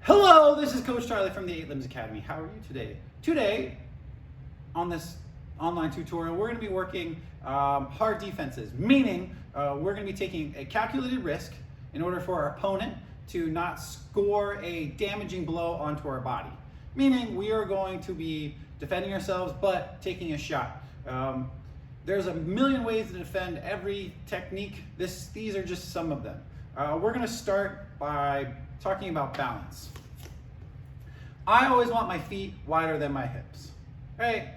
Hello, this is Coach Charlie from the 8 Limbs Academy. How are you today? Today, on this online tutorial, we're going to be working hard defenses, meaning we're going to be taking a calculated risk in order for our opponent to not score a damaging blow onto our body. Meaning we are going to be defending ourselves, but taking a shot. There's a million ways to defend every technique. These are just some of them. We're going to start by talking about balance. I always want my feet wider than my hips, right?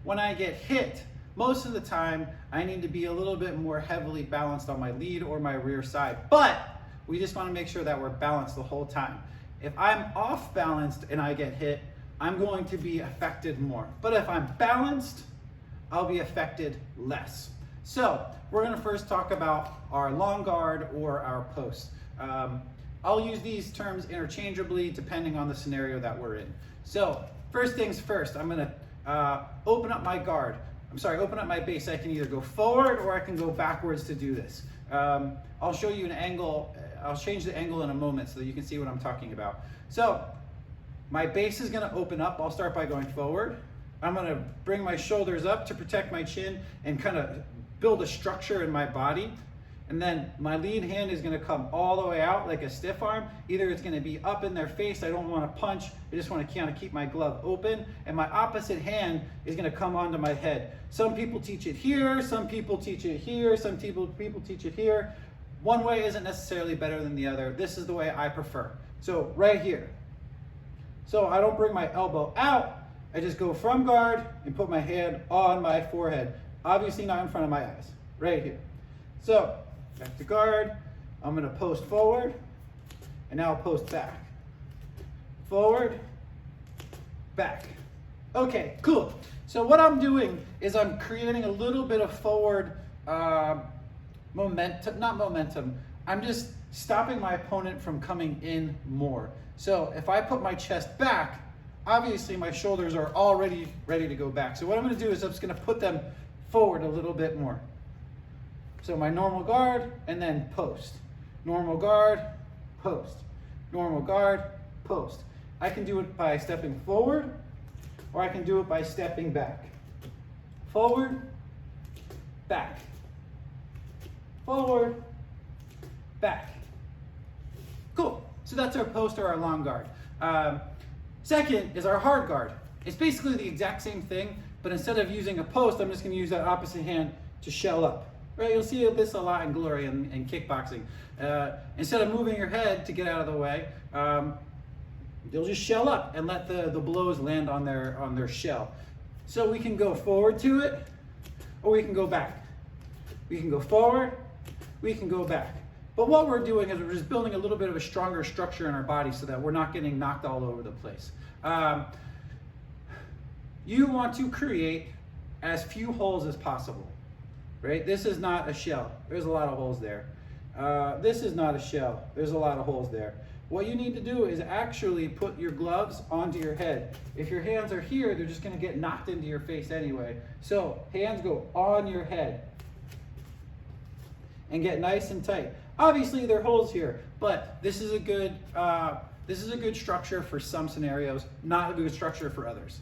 When I get hit, most of the time I need to be a little bit more heavily balanced on my lead or my rear side, but we just want to make sure that we're balanced the whole time. If I'm off balanced and I get hit, I'm going to be affected more. But if I'm balanced, I'll be affected less. So we're going to first talk about our long guard or our post. I'll use these terms interchangeably depending on the scenario that we're in. So first things first, I'm going to open up my guard. Open up my base. I can either go forward or I can go backwards to do this. I'll show you an angle. I'll change the angle in a moment so that you can see what I'm talking about. So my base is going to open up. I'll start by going forward. I'm going to bring my shoulders up to protect my chin and kind of build a structure in my body. And then my lead hand is going to come all the way out like a stiff arm. Either it's going to be up in their face. I don't want to punch. I just want to kind of keep my glove open. And my opposite hand is going to come onto my head. Some people teach it here. Some people teach it here. Some people teach it here. One way isn't necessarily better than the other. This is the way I prefer. So right here. So I don't bring my elbow out. I just go from guard and put my hand on my forehead. Obviously not in front of my eyes. Right here. So back to guard. I'm going to post forward, and now I'll post back. Forward, back. Okay, cool. So what I'm doing is I'm creating a little bit of forward momentum. I'm just stopping my opponent from coming in more. So if I put my chest back, obviously my shoulders are already ready to go back. So what I'm going to do is I'm just going to put them forward a little bit more. So my normal guard and then post. Normal guard, post. Normal guard, post. I can do it by stepping forward or I can do it by stepping back. Forward, back. Forward, back. Cool. So that's our post or our long guard. Second is our hard guard. It's basically the exact same thing, but instead of using a post, I'm just going to use that opposite hand to shell up. Right? You'll see this a lot in Glory and kickboxing. Instead of moving your head to get out of the way, you'll just shell up and let the blows land on their shell. So we can go forward to it, or we can go back. We can go forward, we can go back. But what we're doing is we're just building a little bit of a stronger structure in our body so that we're not getting knocked all over the place. You want to create as few holes as possible, right? This is not a shell. There's a lot of holes there. This is not a shell. There's a lot of holes there. What you need to do is actually put your gloves onto your head. If your hands are here, they're just going to get knocked into your face anyway. So hands go on your head and get nice and tight. Obviously there are holes here, but this is a good structure for some scenarios, not a good structure for others.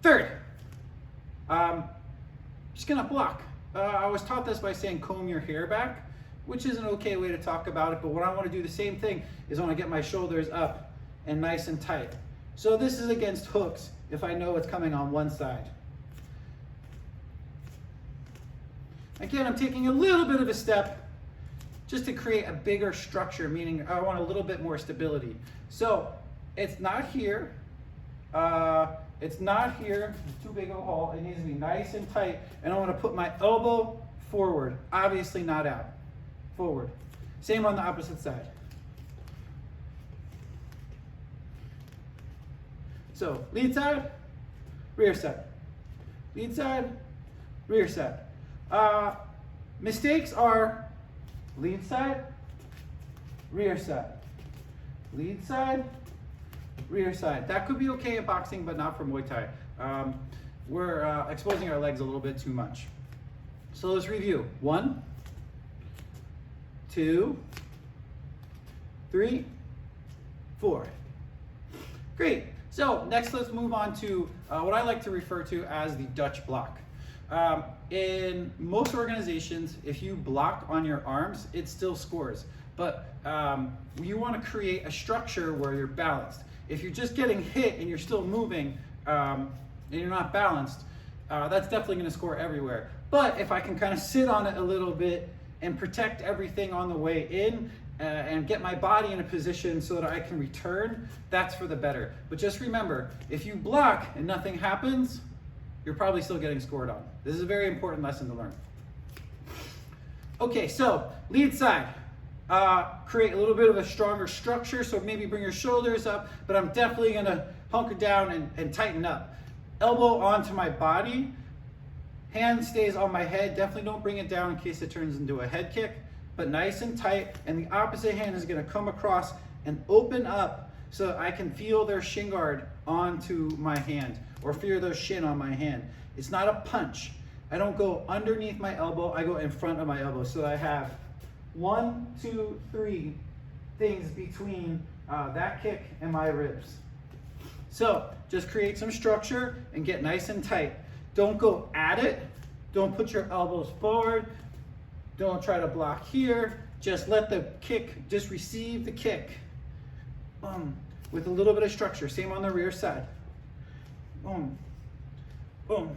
Third, just gonna block. I was taught this by saying comb your hair back, which is an okay way to talk about it, but what I want to do the same thing is I want to get my shoulders up and nice and tight. So this is against hooks if I know it's coming on one side. Again, I'm taking a little bit of a step just to create a bigger structure, meaning I want a little bit more stability. So it's not here. It's not here. It's too big of a hole. It needs to be nice and tight. And I want to put my elbow forward, obviously not out. Forward. Same on the opposite side. So lead side, rear side. Lead side, rear side. Mistakes are lead side, rear side. Lead side, rear side. That could be okay in boxing, but not for Muay Thai. We're exposing our legs a little bit too much. So let's review. 1, 2, 3, 4. Great. So next, let's move on to what I like to refer to as the Dutch block. In most organizations, if you block on your arms, it still scores. But you want to create a structure where you're balanced. If you're just getting hit and you're still moving and you're not balanced, that's definitely going to score everywhere. But if I can kind of sit on it a little bit and protect everything on the way in and get my body in a position so that I can return, that's for the better. But just remember, if you block and nothing happens, you're probably still getting scored on. This is a very important lesson to learn. Okay, so lead side. Create a little bit of a stronger structure, so maybe bring your shoulders up, but I'm definitely gonna hunker down and tighten up. Elbow onto my body, hand stays on my head. Definitely don't bring it down in case it turns into a head kick, but nice and tight, and the opposite hand is gonna come across and open up so that I can feel their shin guard onto my hand or feel their shin on my hand. It's not a punch. I don't go underneath my elbow, I go in front of my elbow. So I have 1, 2, 3 things between that kick and my ribs. So just create some structure and get nice and tight. Don't go at it. Don't put your elbows forward. Don't try to block here. Just let the kick, just receive the kick. Boom. With a little bit of structure. Same on the rear side. Boom. Boom.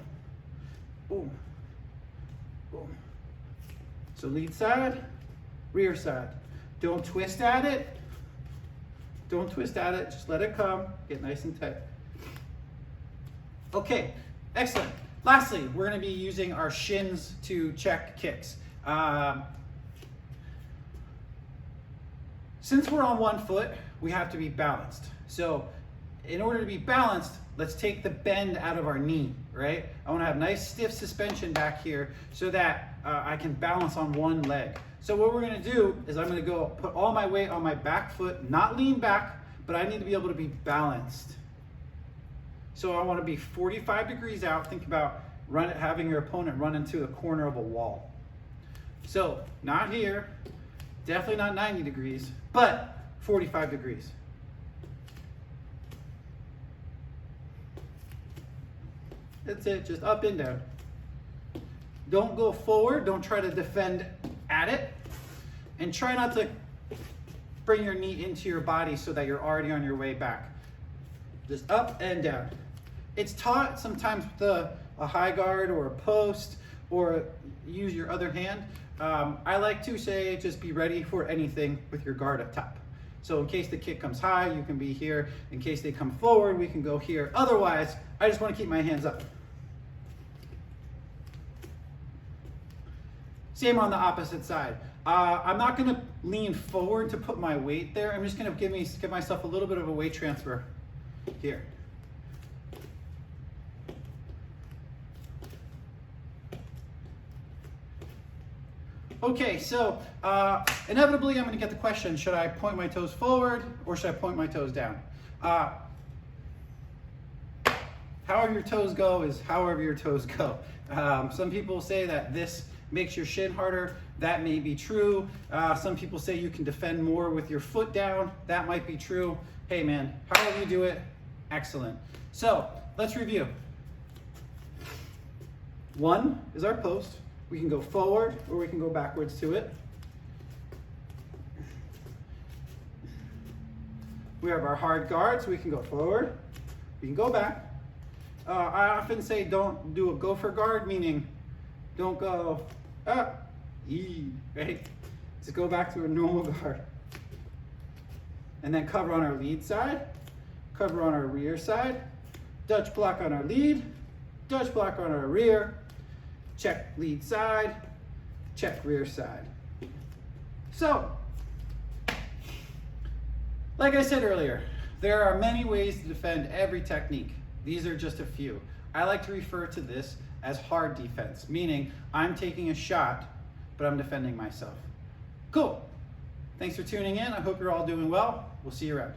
Boom. Boom. So lead side, rear side. Don't twist at it. Don't twist at it. Just let it come. Get nice and tight. Okay, excellent. Lastly, we're going to be using our shins to check kicks. Since we're on one foot, we have to be balanced. So in order to be balanced, let's take the bend out of our knee, right? I want to have nice stiff suspension back here so that I can balance on one leg. So what we're going to do is I'm going to go put all my weight on my back foot, not lean back, but I need to be able to be balanced. So I want to be 45 degrees out. Think about having your opponent run into the corner of a wall. So not here, definitely not 90 degrees, but 45 degrees. That's it, just up and down. Don't go forward, don't try to defend at it, and try not to bring your knee into your body so that you're already on your way back. Just up and down. It's taught sometimes with a high guard or a post, or use your other hand. I like to say just be ready for anything with your guard up top. So in case the kick comes high, you can be here. In case they come forward, we can go here. Otherwise, I just want to keep my hands up. Same on the opposite side. I'm not going to lean forward to put my weight there. I'm just going to give myself a little bit of a weight transfer here. Okay, so inevitably I'm going to get the question, should I point my toes forward or should I point my toes down? However your toes go is however your toes go. Some people say that this makes your shin harder. That may be true. Some people say you can defend more with your foot down. That might be true. Hey man, however you do it, excellent. So let's review. 1 is our post. We can go forward or we can go backwards to it. We have our hard guard, so we can go forward. We can go back. I often say don't do a gopher guard, meaning don't go up, right? Just go back to a normal guard. And then cover on our lead side, cover on our rear side, Dutch block on our lead, Dutch block on our rear, check lead side, check rear side. So, like I said earlier, there are many ways to defend every technique. These are just a few. I like to refer to this as hard defense, meaning I'm taking a shot, but I'm defending myself. Cool. Thanks for tuning in. I hope you're all doing well. We'll see you around.